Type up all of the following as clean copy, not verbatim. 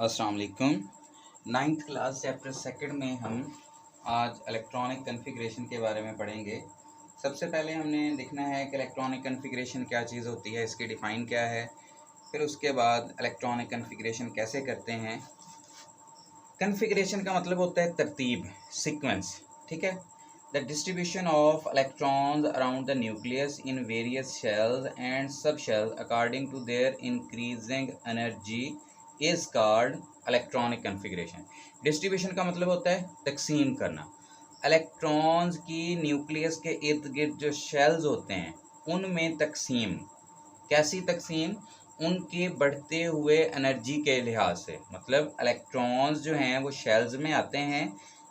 अस्सलाम वालेकुम। 9th class chapter second में हम आज इलेक्ट्रॉनिक कन्फिग्रेशन के बारे में पढ़ेंगे। सबसे पहले हमने देखना है कि इलेक्ट्रॉनिक कन्फिग्रेशन क्या चीज़ होती है, इसकी डिफ़ाइन क्या है। फिर उसके बाद इलेक्ट्रॉनिक कन्फिग्रेशन कैसे करते हैं। कन्फिग्रेशन का मतलब होता है तरतीब, सीक्वेंस, ठीक है। The distribution of electrons around the nucleus in various shells and sub shells according to their increasing energy is called electronic configuration. Distribution का मतलब होता है तकसीम करना। इलेक्ट्रॉन्स की न्यूक्लियस के इर्द गिर्द जो शेल्स होते हैं उनमें तकसीम। कैसी तकसीम? उनके बढ़ते हुए एनर्जी के लिहाज से। मतलब इलेक्ट्रॉन्स जो हैं वो शेल्स में आते हैं,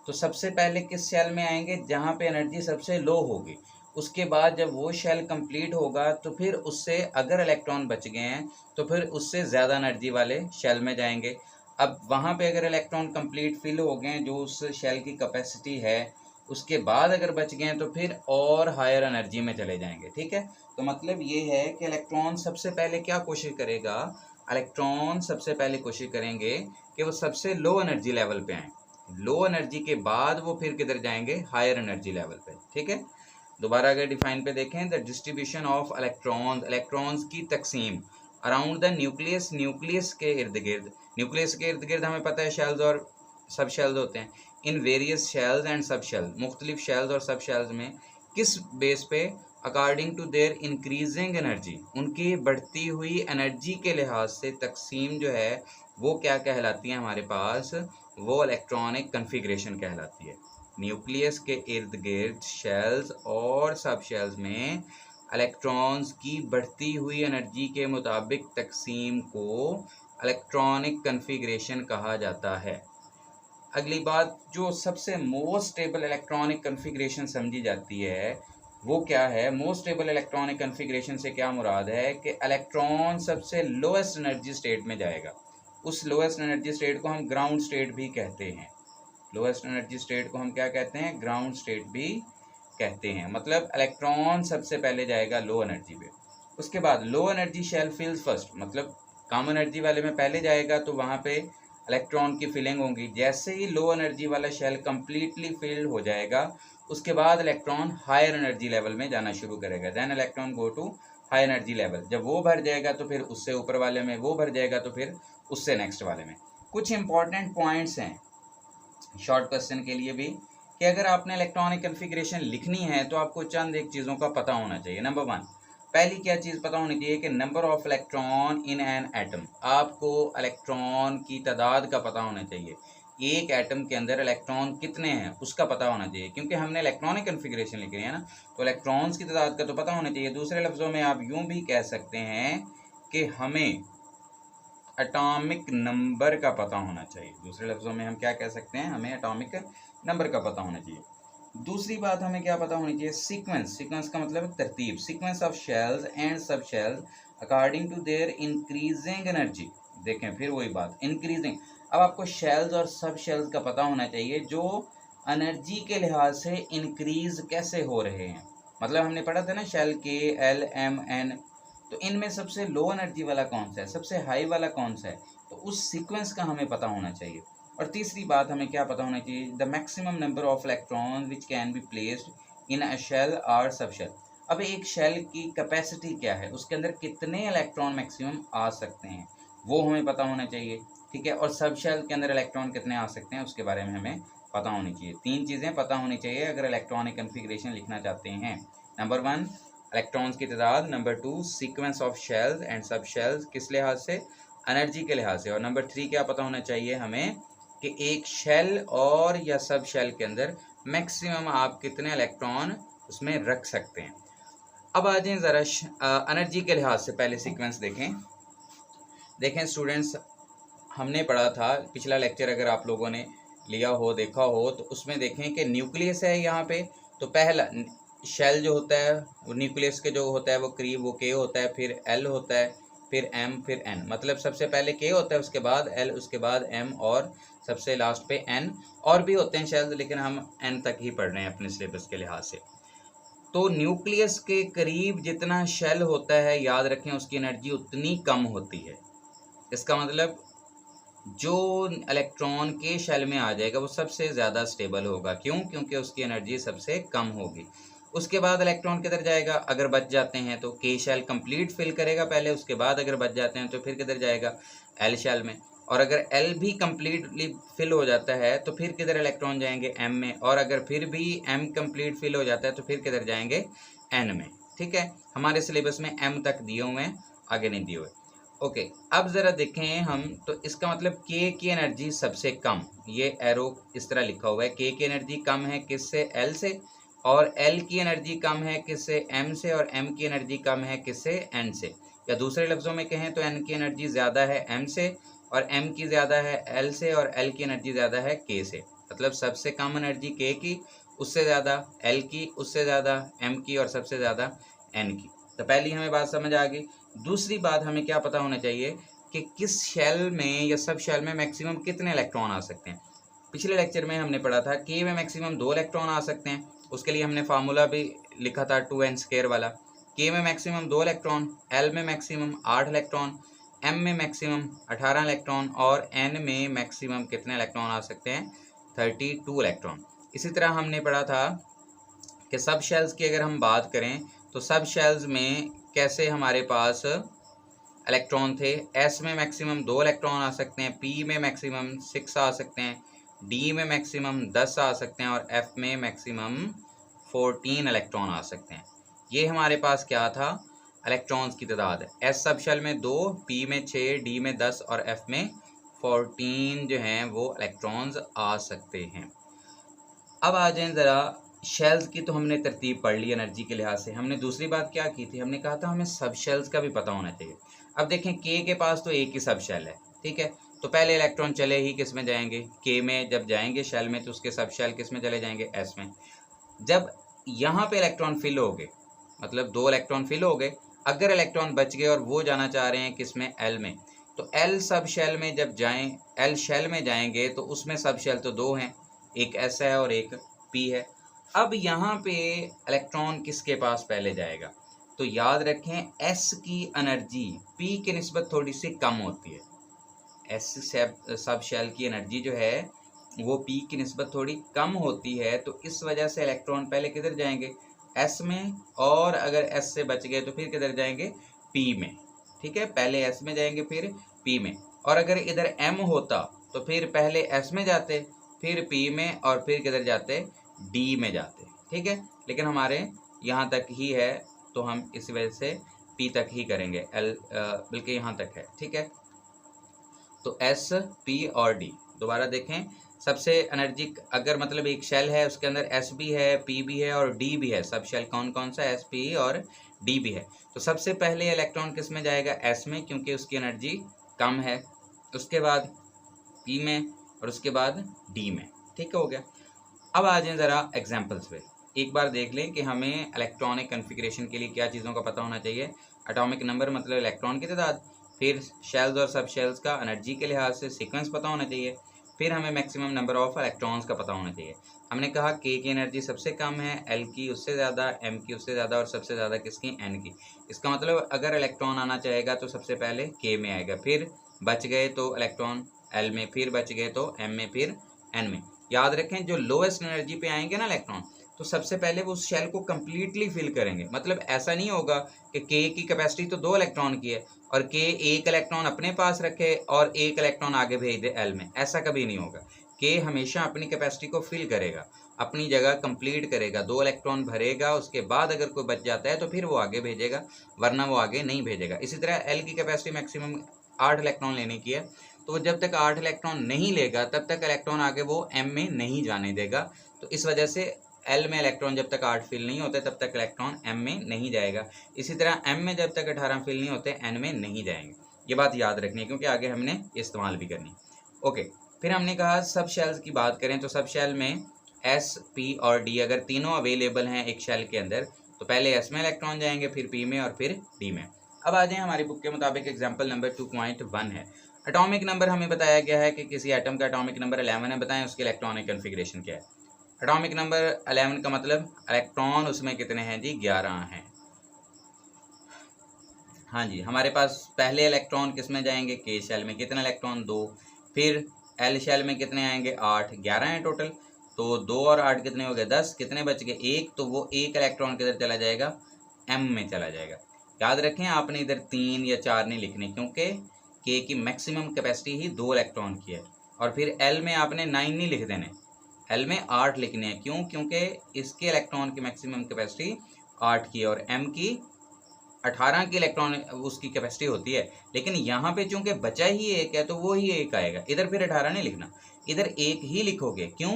तो सबसे पहले किस शेल में आएंगे? जहाँ पे एनर्जी सबसे लो होगी। उसके बाद जब वो शेल कंप्लीट होगा तो फिर उससे अगर इलेक्ट्रॉन बच गए हैं तो फिर उससे ज़्यादा एनर्जी वाले शेल में जाएंगे। अब वहाँ पे अगर इलेक्ट्रॉन कंप्लीट फिल हो गए जो उस शेल की कैपेसिटी है, उसके बाद अगर बच गए तो फिर और हायर एनर्जी में चले जाएंगे, ठीक है। तो मतलब ये है कि इलेक्ट्रॉन सबसे पहले क्या कोशिश करेगा? इलेक्ट्रॉन सबसे पहले कोशिश करेंगे कि वो सबसे लो एनर्जी लेवल पे आए। लो एनर्जी के बाद वो फिर किधर जाएंगे? हायर एनर्जी लेवल पे, ठीक है। दोबारा अगर डिफाइन पे देखें, the distribution of electrons, electrons की तकसीम अराउंड द न्यूक्लियस, न्यूक्लियस के इर्द गिर्द। न्यूक्लियस के इर्द गिर्द हमें पता है शेल्स और सब शेल्स होते हैं। In various shells and sub shells, मुख्तलिफ शेल्स और सब शेल्स में किस बेस पे? According to their increasing energy, उनकी बढ़ती हुई एनर्जी के लिहाज से तकसीम जो है वो क्या कहलाती है हमारे पास? वो इलेक्ट्रॉनिक कन्फिग्रेशन कहलाती है। न्यूक्लियस के इर्द गिर्द शेल्स और सब शेल्स में इलेक्ट्रॉन्स की बढ़ती हुई एनर्जी के मुताबिक तकसीम को इलेक्ट्रॉनिक कन्फिग्रेशन कहा जाता है। अगली बात, जो सबसे मोस्ट स्टेबल इलेक्ट्रॉनिक कन्फिग्रेशन समझी जाती है वो क्या है? मोस्ट स्टेबल इलेक्ट्रॉनिक कन्फिग्रेशन से क्या मुराद है कि इलेक्ट्रॉन सबसे लोएस्ट एनर्जी स्टेट में जाएगा। उस लोएस्ट एनर्जी स्टेट को हम ग्राउंड स्टेट भी कहते हैं। लोएस्ट एनर्जी स्टेट को हम क्या कहते हैं? ग्राउंड स्टेट भी कहते हैं। मतलब इलेक्ट्रॉन सबसे पहले जाएगा लो एनर्जी पे। उसके बाद लो एनर्जी शेल फिल्स फर्स्ट, मतलब कम एनर्जी वाले में पहले जाएगा तो वहाँ पे इलेक्ट्रॉन की फिलिंग होगी। जैसे ही लो एनर्जी वाला शेल कम्प्लीटली फिल्ड हो जाएगा उसके बाद इलेक्ट्रॉन हायर एनर्जी लेवल में जाना शुरू करेगा। Then electron go to high energy level. जब वो भर जाएगा तो फिर उससे ऊपर वाले में, वो भर जाएगा तो फिर उससे नेक्स्ट वाले में। कुछ इंपॉर्टेंट पॉइंट्स हैं शॉर्ट क्वेश्चन के लिए भी, कि अगर आपने इलेक्ट्रॉनिक कन्फिग्रेशन लिखनी है तो आपको चंद एक चीज़ों का पता होना चाहिए। नंबर 1, पहली क्या चीज़ पता होनी चाहिए कि number of electron in an atom. आपको इलेक्ट्रॉन की तादाद का पता होना चाहिए। एक एटम के अंदर इलेक्ट्रॉन कितने हैं उसका पता होना चाहिए, क्योंकि हमने इलेक्ट्रॉनिक कन्फिग्रेशन लिखनी है ना, तो इलेक्ट्रॉन्स की तादाद का तो पता होना चाहिए। दूसरे लफ्ज़ों में आप यूँ भी कह सकते हैं कि हमें एटॉमिक नंबर का पता होना चाहिए। दूसरे लफ्ज़ों में हम क्या कह सकते हैं? हमें एटॉमिक नंबर का पता होना चाहिए। दूसरी बात हमें क्या पता होनी चाहिए? सीक्वेंस। सीक्वेंस का मतलब तरतीब। Sequence of shells and sub shells according to their increasing energy. देखें फिर वही बात, इंक्रीजिंग। अब आपको शेल्स और सब शेल्स का पता होना चाहिए जो एनर्जी के लिहाज से इंक्रीज कैसे हो रहे हैं। मतलब हमने पढ़ा था ना शेल के, एल, एम, एन, तो इनमें सबसे लो एनर्जी वाला कौन सा है, सबसे हाई वाला कौन सा है, तो उस सीक्वेंस का हमें पता होना चाहिए। और तीसरी बात हमें क्या पता होना चाहिए? The maximum number of electron which can be placed in a shell और सब शेल। अब एक शेल की कैपेसिटी क्या है, उसके अंदर कितने इलेक्ट्रॉन मैक्सिमम आ सकते हैं वो हमें पता होना चाहिए, ठीक है। और सब शेल के अंदर इलेक्ट्रॉन कितने आ सकते हैं उसके बारे में हमें पता होनी चाहिए। तीन चीज़ें पता होनी चाहिए अगर इलेक्ट्रॉनिक कन्फिग्रेशन लिखना चाहते हैं। नंबर 1, इलेक्ट्रॉन्स की तादाद। Number 2, sequence of shells and sub shells, किस लिहाज से? एनर्जी के लिहाज से। और नंबर 3 क्या पता होना चाहिए हमें कि एक शेल और या सब शेल के अंदर मैक्सिमम आप कितने इलेक्ट्रॉन उसमें रख सकते हैं। अब आ जाएं ज़रा एनर्जी के लिहाज से। पहले सीक्वेंस देखें स्टूडेंट्स, हमने पढ़ा था पिछला लेक्चर, अगर आप लोगों ने लिया हो, देखा हो, तो उसमें देखें कि न्यूक्लियस है यहाँ पे। तो पहला शेल जो होता है वो न्यूक्लियस के जो होता है वो करीब वो के होता है, फिर एल होता है, फिर एम, फिर एन। मतलब सबसे पहले के होता है, उसके बाद एल, उसके बाद एम और सबसे लास्ट पे एन। और भी होते हैं शेल्स लेकिन हम एन तक ही पढ़ रहे हैं अपने सिलेबस के लिहाज से। तो न्यूक्लियस के करीब जितना शेल होता है, याद रखें उसकी एनर्जी उतनी कम होती है। इसका मतलब जो इलेक्ट्रॉन के शेल में आ जाएगा वो सबसे ज़्यादा स्टेबल होगा। क्यों? क्योंकि उसकी एनर्जी सबसे कम होगी। उसके बाद इलेक्ट्रॉन किधर जाएगा? अगर बच जाते हैं तो के शेल कंप्लीट फिल करेगा पहले, उसके बाद अगर बच जाते हैं तो फिर किधर जाएगा? एल शेल में। और अगर एल भी कंप्लीटली फिल हो जाता है तो फिर किधर इलेक्ट्रॉन जाएंगे? एम में। और अगर फिर भी एम कंप्लीट फिल हो जाता है तो फिर किधर जाएंगे? एन में। ठीक है, हमारे सिलेबस में एम तक दिए हुए हैं, आगे नहीं दिए हुए। ओके, अब ज़रा देखें हम, तो इसका मतलब के की एनर्जी सबसे कम, ये एरो इस तरह लिखा हुआ है, के की एनर्जी कम है किससे? एल से। और एल की एनर्जी कम है किससे? एम से। और एम की एनर्जी कम है किससे? एन से। या दूसरे लफ्ज़ों में कहें तो एन की एनर्जी ज़्यादा है एम से, और एम की ज़्यादा है एल से, और एल की एनर्जी ज़्यादा है के से। मतलब सबसे कम एनर्जी के की, उससे ज़्यादा एल की, उससे ज़्यादा एम की, और सबसे ज़्यादा एन की। तो पहली हमें बात समझ आ गई। दूसरी बात हमें क्या पता होना चाहिए कि किस शेल में या सब शेल में मैक्सिमम कितने इलेक्ट्रॉन आ सकते हैं। पिछले लेक्चर में हमने पढ़ा था के में मैक्सिमम 2 इलेक्ट्रॉन आ सकते हैं, उसके लिए हमने फार्मूला भी लिखा था 2n² वाला। के में मैक्सिमम 2 इलेक्ट्रॉन, एल में मैक्सिमम 8 इलेक्ट्रॉन, एम में मैक्सिमम 18 इलेक्ट्रॉन, और एन में मैक्सिमम कितने इलेक्ट्रॉन आ सकते हैं? 32 इलेक्ट्रॉन। इसी तरह हमने पढ़ा था कि सब शेल्स की अगर हम बात करें तो सब शेल्स में कैसे हमारे पास इलेक्ट्रॉन थे। एस में मैक्सिमम 2 इलेक्ट्रॉन आ सकते हैं, पी में मैक्सिमम 6 आ सकते हैं, डी में मैक्सिमम 10 आ सकते हैं, और एफ में मैक्सिमम 14 इलेक्ट्रॉन आ सकते हैं। ये हमारे पास क्या था? इलेक्ट्रॉन्स की तादाद। एस सब शेल में 2, पी में 6, डी में 10, और एफ में 14 जो हैं वो इलेक्ट्रॉन्स आ सकते हैं। अब आ जाएं ज़रा, शेल्स की तो हमने तरतीब पढ़ ली एनर्जी के लिहाज से। हमने दूसरी बात क्या की थी? हमने कहा था हमें सब शेल्स का भी पता होना चाहिए। अब देखें, के पास तो एक ही सब शेल है, ठीक है। तो पहले इलेक्ट्रॉन चले ही किस में जाएंगे? के में। जब जाएंगे शेल में तो उसके सब शेल किस में चले जाएंगे? एस में। जब यहाँ पे इलेक्ट्रॉन फिल हो गए, मतलब 2 इलेक्ट्रॉन फिल हो गए, अगर इलेक्ट्रॉन बच गए और वो जाना चाह रहे हैं किस में? एल में, तो एल सब शेल में जब जाएं, एल शेल में जाएंगे तो उसमें सब शेल तो 2 हैं, एक एस है और एक पी है। अब यहाँ पे इलेक्ट्रॉन किसके पास पहले जाएगा? तो याद रखें, एस की एनर्जी पी की निस्बत थोड़ी सी कम होती है। एस सब शेल की एनर्जी जो है वो पी की निस्बत थोड़ी कम होती है, तो इस वजह से इलेक्ट्रॉन पहले किधर जाएंगे? एस में। और अगर एस से बच गए तो फिर किधर जाएंगे? पी में। ठीक है, पहले एस में जाएंगे फिर पी में। और अगर इधर एम होता तो फिर पहले एस में जाते, फिर पी में, और फिर किधर जाते? डी में जाते। ठीक है, लेकिन हमारे यहाँ तक ही है तो हम इस वजह से पी तक ही करेंगे, एल बल्कि यहाँ तक है। ठीक है, तो एस, पी और डी। दोबारा देखें, सबसे एनर्जी, अगर मतलब एक शेल है उसके अंदर एस भी है, पी भी है और डी भी है। सब शेल कौन कौन सा? एस, पी और डी भी है। तो सबसे पहले इलेक्ट्रॉन किस में जाएगा? एस में, क्योंकि उसकी एनर्जी कम है। उसके बाद पी में, और उसके बाद डी में। ठीक हो गया। अब आ जाए ज़रा एग्जाम्पल्स पे। एक बार देख लें कि हमें इलेक्ट्रॉनिक कन्फिग्रेशन के लिए क्या चीज़ों का पता होना चाहिए। एटॉमिक नंबर मतलब इलेक्ट्रॉन की तादाद, फिर शेल्स और सब शेल्स का एनर्जी के लिहाज से सीक्वेंस पता होना चाहिए, फिर हमें मैक्सिमम नंबर ऑफ इलेक्ट्रॉन्स का पता होना चाहिए। हमने कहा के की एनर्जी सबसे कम है, एल की उससे ज़्यादा, एम की उससे ज़्यादा, और सबसे ज़्यादा किसकी? एन की। इसका मतलब अगर इलेक्ट्रॉन आना चाहेगा तो सबसे पहले के में आएगा, फिर बच गए तो इलेक्ट्रॉन एल में, फिर बच गए तो एम में, फिर एन में। याद रखें, जो लोएस्ट एनर्जी पे आएंगे ना इलेक्ट्रॉन, तो सबसे पहले वो उस शेल को कम्प्लीटली फिल करेंगे। मतलब ऐसा नहीं होगा कि के की कैपेसिटी तो 2 इलेक्ट्रॉन की है और के एक इलेक्ट्रॉन अपने पास रखे और एक इलेक्ट्रॉन आगे भेज दे एल में, ऐसा कभी नहीं होगा। के हमेशा अपनी कैपेसिटी को फिल करेगा, अपनी जगह कंप्लीट करेगा, 2 इलेक्ट्रॉन भरेगा, उसके बाद अगर कोई बच जाता है तो फिर वो आगे भेजेगा, वरना वो आगे नहीं भेजेगा। इसी तरह एल की कैपेसिटी मैक्सिमम 8 इलेक्ट्रॉन लेने की है, तो जब तक 8 इलेक्ट्रॉन नहीं लेगा तब तक इलेक्ट्रॉन आगे वो एम में नहीं जाने देगा। तो इस वजह से एल में इलेक्ट्रॉन जब तक 8 फिल नहीं होते तब तक इलेक्ट्रॉन एम में नहीं जाएगा। इसी तरह एम में जब तक 18 फिल नहीं होते एन में नहीं जाएंगे। ये बात याद रखनी है क्योंकि आगे हमने इस्तेमाल भी करनी। ओके, फिर हमने कहा सब शेल्स की बात करें तो सब शेल में एस, पी और डी अगर तीनों अवेलेबल हैं एक शेल के अंदर, तो पहले एस में इलेक्ट्रॉन जाएंगे, फिर पी में और फिर डी में। अब आ जाए हमारी बुक के मुताबिक एग्जाम्पल नंबर 2.1 है। एटॉमिक नंबर हमें बताया गया है कि किसी एटम का एटॉमिक नंबर 11 है, बताएं उसकी इलेक्ट्रॉनिक कन्फिग्रेशन क्या है। एटॉमिक नंबर 11 का मतलब इलेक्ट्रॉन उसमें कितने हैं जी? 11 हैं। हाँ जी, हमारे पास पहले इलेक्ट्रॉन किस में जाएंगे? के शेल में। कितने इलेक्ट्रॉन? 2। फिर एल शेल में कितने आएंगे 8, 11 हैं टोटल, तो 2 और 8 कितने हो गए 10, कितने बच गए 1, तो वो एक इलेक्ट्रॉन किधर चला जाएगा एम में चला जाएगा। याद रखें आपने इधर 3 या 4 नहीं लिखने, क्योंकि के की मैक्सिमम कैपेसिटी ही 2 इलेक्ट्रॉन की है। और फिर एल में आपने 9 नहीं लिख देने, एल में 8 लिखने हैं, क्यों, क्योंकि इसके इलेक्ट्रॉन की मैक्सिमम कैपेसिटी 8 की है और एम की 18 की इलेक्ट्रॉन उसकी कैपेसिटी होती है। लेकिन यहाँ पे चूंकि बचा ही एक है तो वो ही एक आएगा, इधर फिर 18 नहीं लिखना, इधर एक ही लिखोगे। क्यों,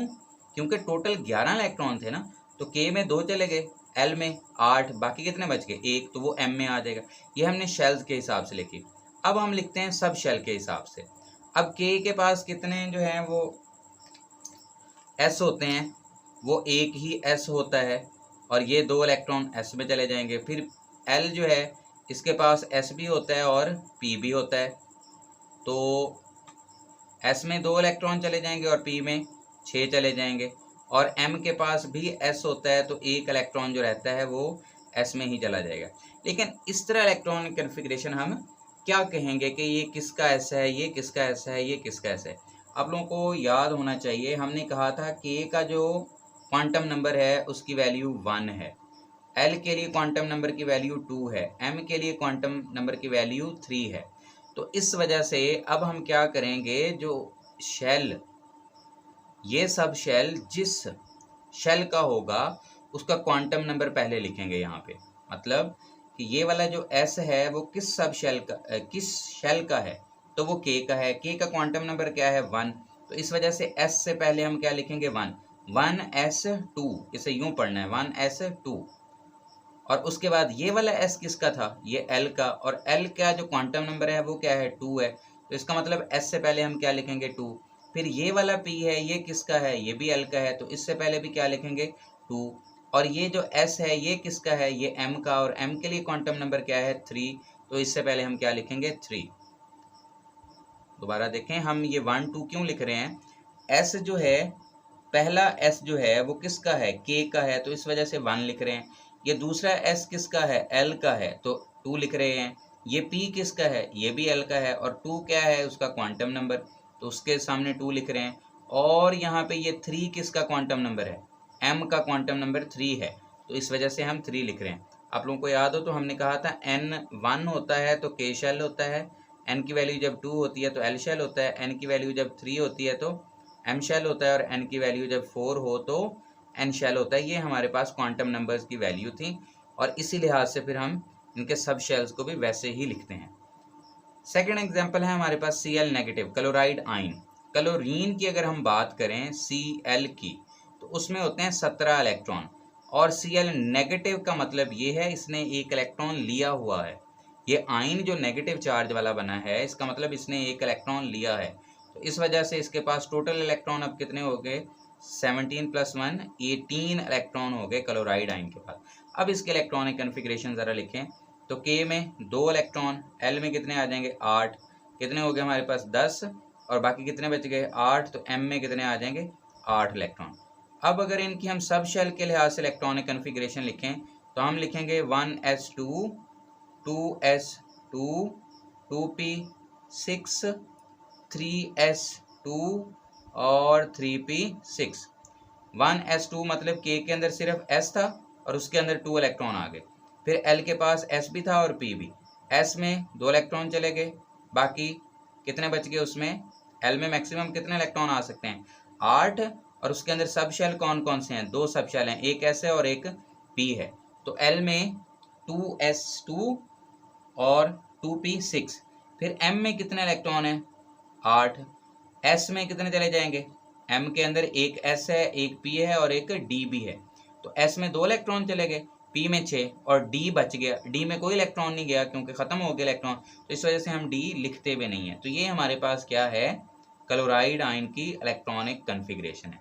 क्योंकि टोटल 11 इलेक्ट्रॉन थे ना, तो के में 2 चले गए, एल में 8, बाकी कितने बच गए 1, तो वो एम में आ जाएगा। ये हमने शेल्स के हिसाब से लिखी। अब हम लिखते हैं सब शेल के हिसाब से। अब के पास कितने जो हैं वो एस होते हैं, वो एक ही एस होता है और ये 2 इलेक्ट्रॉन एस में चले जाएंगे। फिर एल जो है इसके पास एस भी होता है और पी भी होता है, तो एस में 2 इलेक्ट्रॉन चले जाएंगे और पी में 6 चले जाएंगे। और एम के पास भी एस होता है, तो एक इलेक्ट्रॉन जो रहता है वो एस में ही चला जाएगा। लेकिन इस तरह इलेक्ट्रॉनिक कन्फिग्रेशन हम क्या कहेंगे कि ये किसका एस है, ये किसका एस है, ये किसका एस है। आप लोगों को याद होना चाहिए, हमने कहा था के का जो क्वांटम नंबर है उसकी वैल्यू 1 है, एल के लिए क्वांटम नंबर की वैल्यू 2 है, एम के लिए क्वांटम नंबर की वैल्यू 3 है। तो इस वजह से अब हम क्या करेंगे, जो शेल, ये सब शेल जिस शेल का होगा उसका क्वांटम नंबर पहले लिखेंगे यहाँ पे। मतलब कि ये वाला जो एस है वो किस सब शेल का किस शेल का है, तो वो के का है। के का क्वांटम नंबर क्या है 1, तो इस वजह से एस से पहले हम क्या लिखेंगे 1, 1s2, इसे यूं पढ़ना है 1s2। और उसके बाद ये वाला एस किसका था, ये एल का, और एल का जो क्वांटम नंबर है वो क्या है 2 है, तो इसका मतलब एस से पहले हम क्या लिखेंगे 2। फिर ये वाला पी है, ये किसका है, ये भी एल का है, तो इससे पहले भी क्या लिखेंगे 2। और ये जो एस है ये किसका है, ये एम का, और एम के लिए क्वांटम नंबर क्या है 3, तो इससे पहले हम क्या लिखेंगे 3। दोबारा देखें, हम ये 1 2 क्यों लिख रहे हैं, एस जो है पहला एस जो है वो किसका है, के का है, तो इस वजह से 1 लिख रहे हैं। ये दूसरा एस किसका है, एल का है, तो 2 लिख रहे हैं। ये पी किसका है, ये भी एल का है, और 2 क्या है उसका क्वांटम नंबर, तो उसके सामने 2 लिख रहे हैं। और यहाँ पे ये 3 किसका क्वांटम नंबर है, एम का क्वांटम नंबर 3 है, तो इस वजह से हम 3 लिख रहे हैं। आप लोगों को याद हो तो हमने कहा था एन 1 होता है तो के शेल होता है, एन की वैल्यू जब 2 होती है तो एल शेल होता है, एन की वैल्यू जब 3 होती है तो एम शेल होता है, और एन की वैल्यू जब 4 हो तो एन शेल होता है। ये हमारे पास क्वांटम नंबर्स की वैल्यू थी, और इसी लिहाज से फिर हम इनके सब शेल्स को भी वैसे ही लिखते हैं। सेकेंड एग्जाम्पल है हमारे पास Cl नेगेटिव, क्लोराइड आइन। क्लोरीन की अगर हम बात करें Cl की, तो उसमें होते हैं 17 इलेक्ट्रॉन, और Cl नेगेटिव का मतलब ये है इसने एक इलेक्ट्रॉन लिया हुआ है। ये आइन जो नेगेटिव चार्ज वाला बना है, इसका मतलब इसने एक इलेक्ट्रॉन लिया है, तो इस वजह से इसके पास टोटल इलेक्ट्रॉन अब कितने हो गए 17 + 1 18 इलेक्ट्रॉन हो गए क्लोराइड आइन के पास। अब इसके इलेक्ट्रॉनिक कन्फिग्रेशन ज़रा लिखें, तो के में 2 इलेक्ट्रॉन, एल में कितने आ जाएंगे 8, कितने हो गए हमारे पास 10, और बाकी कितने बच गए 8, तो एम में कितने आ जाएंगे 8 इलेक्ट्रॉन। अब अगर इनकी हम सब शेल के लिहाज से इलेक्ट्रॉनिक कन्फिग्रेशन लिखें, तो हम लिखेंगे 1s2 2s2 2p6 3s2 और 3p6। 1s2 मतलब के अंदर सिर्फ s था और उसके अंदर 2 इलेक्ट्रॉन आ गए। फिर एल के पास s भी था और p भी, s में 2 इलेक्ट्रॉन चले गए, बाकी कितने बच गए उसमें, एल में मैक्सिमम कितने इलेक्ट्रॉन आ सकते हैं 8, और उसके अंदर सब शेल कौन कौन से हैं, 2 सब शेल हैं, एक s है और एक p है। तो एल में 2s2 और 2p6। फिर m में कितने इलेक्ट्रॉन हैं 8, s में कितने चले जाएंगे, m के अंदर एक s है, एक p है और एक d भी है, तो s में 2 इलेक्ट्रॉन चले गए, p में 6 और d बच गया, d में कोई इलेक्ट्रॉन नहीं गया क्योंकि ख़त्म हो गया इलेक्ट्रॉन, तो इस वजह से हम d लिखते भी नहीं है। तो ये हमारे पास क्या है, क्लोराइड आयन की इलेक्ट्रॉनिक कन्फिग्रेशन है।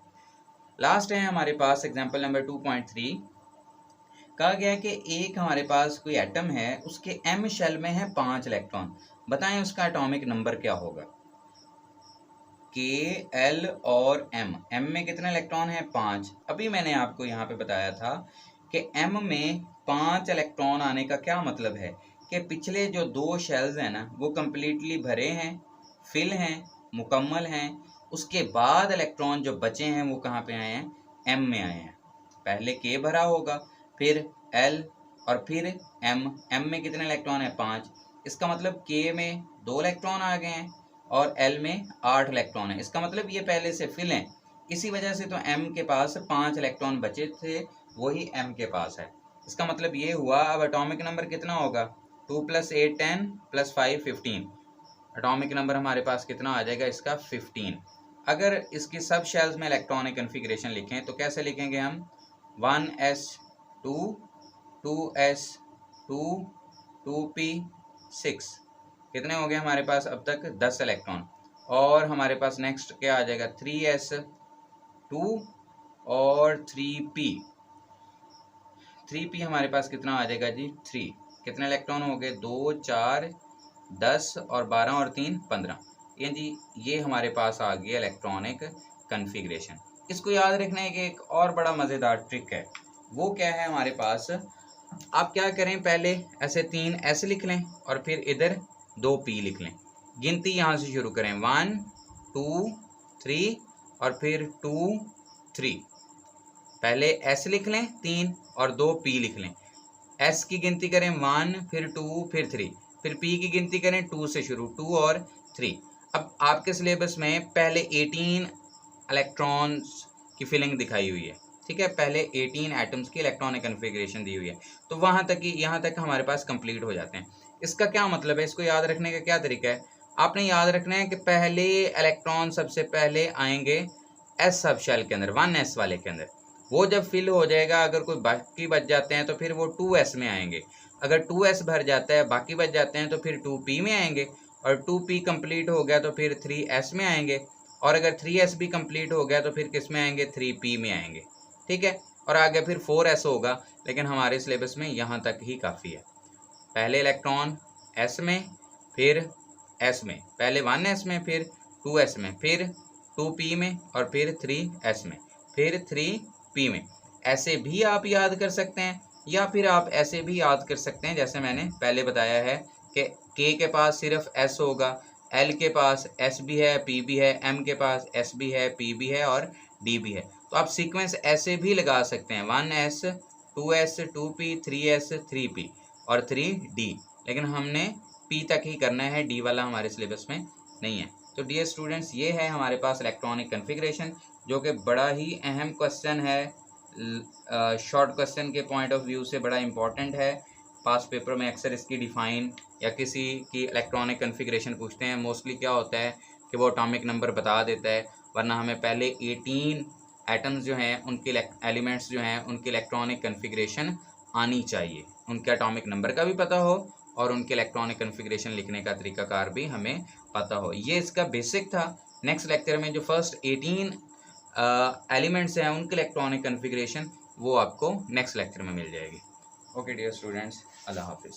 लास्ट है हमारे पास एग्जाम्पल नंबर 2.3। कहा गया है कि एक हमारे पास कोई एटम है, उसके m शेल में है 5 इलेक्ट्रॉन, बताएं उसका एटॉमिक नंबर क्या होगा। के, एल और m में कितने इलेक्ट्रॉन है 5। अभी मैंने आपको यहाँ पे बताया था कि m में 5 इलेक्ट्रॉन आने का क्या मतलब है कि पिछले जो 2 शेल्स हैं ना वो कम्प्लीटली भरे हैं, फिल हैं, मुकम्मल हैं, उसके बाद इलेक्ट्रॉन जो बचे हैं वो कहाँ पे आए हैं, m में आए हैं। पहले k भरा होगा, फिर l और फिर m में कितने इलेक्ट्रॉन है, 5। इसका मतलब k में 2 इलेक्ट्रॉन आ गए हैं और l में 8 इलेक्ट्रॉन है। इसका मतलब ये पहले से फिल हैं, इसी वजह से तो m के पास 5 इलेक्ट्रॉन बचे थे, वही m के पास है। इसका मतलब ये हुआ, अब एटॉमिक नंबर कितना होगा, 2 + 8 10 + 5 15। एटॉमिक नंबर हमारे पास कितना आ जाएगा इसका, 15। अगर इसकी सब शेल्स में इलेक्ट्रॉनिक कन्फिग्रेशन लिखें तो कैसे लिखेंगे हम, 1s2 2s2 2p 6। कितने हो गए हमारे पास अब तक, 10 इलेक्ट्रॉन। और हमारे पास नेक्स्ट क्या आ जाएगा, 3s2 और 3p हमारे पास कितना आ जाएगा जी, 3। कितने इलेक्ट्रॉन हो गए, 2 4 10 और 12 और 3 15। ये जी ये हमारे पास आ गया इलेक्ट्रॉनिक कन्फिग्रेशन। इसको याद रखने की एक और बड़ा मज़ेदार ट्रिक है, वो क्या है हमारे पास, आप क्या करें, पहले ऐसे 3 S लिख लें और फिर इधर 2 P लिख लें। गिनती यहाँ से शुरू करें, 1 2 3 और फिर 2 3। पहले S लिख लें 3 और 2 P लिख लें। S की गिनती करें 1 फिर 2 फिर 3, फिर P की गिनती करें 2 से शुरू, 2 और 3। अब आपके सिलेबस में पहले 18 इलेक्ट्रॉन्स की फिलिंग दिखाई हुई है, ठीक है, पहले 18 एटम्स की इलेक्ट्रॉनिक कन्फिग्रेशन दी हुई है, तो वहाँ तक ही, यहाँ तक हमारे पास कंप्लीट हो जाते हैं। इसका क्या मतलब है, इसको याद रखने का क्या तरीका है, आपने याद रखना है कि पहले इलेक्ट्रॉन सबसे पहले आएंगे S सब शेल के अंदर, 1s वाले के अंदर। वो जब फिल हो जाएगा, अगर कोई बाकी बच जाते हैं तो फिर वो 2s में आएंगे। अगर 2s भर जाता है, बाकी बच जाते हैं तो फिर 2p में आएंगे, और 2p कंप्लीट हो गया तो फिर 3s में आएंगे, और अगर 3s भी कंप्लीट हो गया तो फिर किस में आएंगे, 3p में आएंगे, ठीक है। और आगे फिर 4s होगा, लेकिन हमारे सिलेबस में यहाँ तक ही काफ़ी है। पहले इलेक्ट्रॉन s में, फिर s में, पहले 1s में, फिर 2s में, फिर 2p में, और फिर 3s में, फिर 3p में। ऐसे भी आप याद कर सकते हैं, या फिर आप ऐसे भी याद कर सकते हैं जैसे मैंने पहले बताया है कि k के पास सिर्फ s होगा, l के पास s भी है, p भी है, m के पास s भी है, p भी है और d भी है। तो आप सीक्वेंस ऐसे भी लगा सकते हैं, 1s 2s 2p 3s 3p और 3d, लेकिन हमने p तक ही करना है, d वाला हमारे सिलेबस में नहीं है। तो डियर स्टूडेंट्स, ये है हमारे पास इलेक्ट्रॉनिक कन्फिग्रेशन, जो कि बड़ा ही अहम क्वेश्चन है, शॉर्ट क्वेश्चन के पॉइंट ऑफ व्यू से बड़ा इंपॉर्टेंट है। पास पेपर में अक्सर इसकी डिफ़ाइन या किसी की इलेक्ट्रॉनिक कन्फिग्रेशन पूछते हैं, मोस्टली क्या होता है कि वो एटॉमिक नंबर बता देता है, वरना हमें पहले 18 एटम्स जो हैं उनके एलिमेंट्स जो हैं उनकी इलेक्ट्रॉनिक कन्फिग्रेशन आनी चाहिए, उनके एटॉमिक नंबर का भी पता हो और उनके इलेक्ट्रॉनिक कन्फिग्रेशन लिखने का तरीकाकार भी हमें पता हो। ये इसका बेसिक था। नेक्स्ट लेक्चर में जो फर्स्ट 18 एलिमेंट्स हैं उनके इलेक्ट्रॉनिक कन्फिग्रेशन वो आपको नेक्स्ट लेक्चर में मिल जाएगी। ओके डियर स्टूडेंट्स, अल्लाह हाफिज़।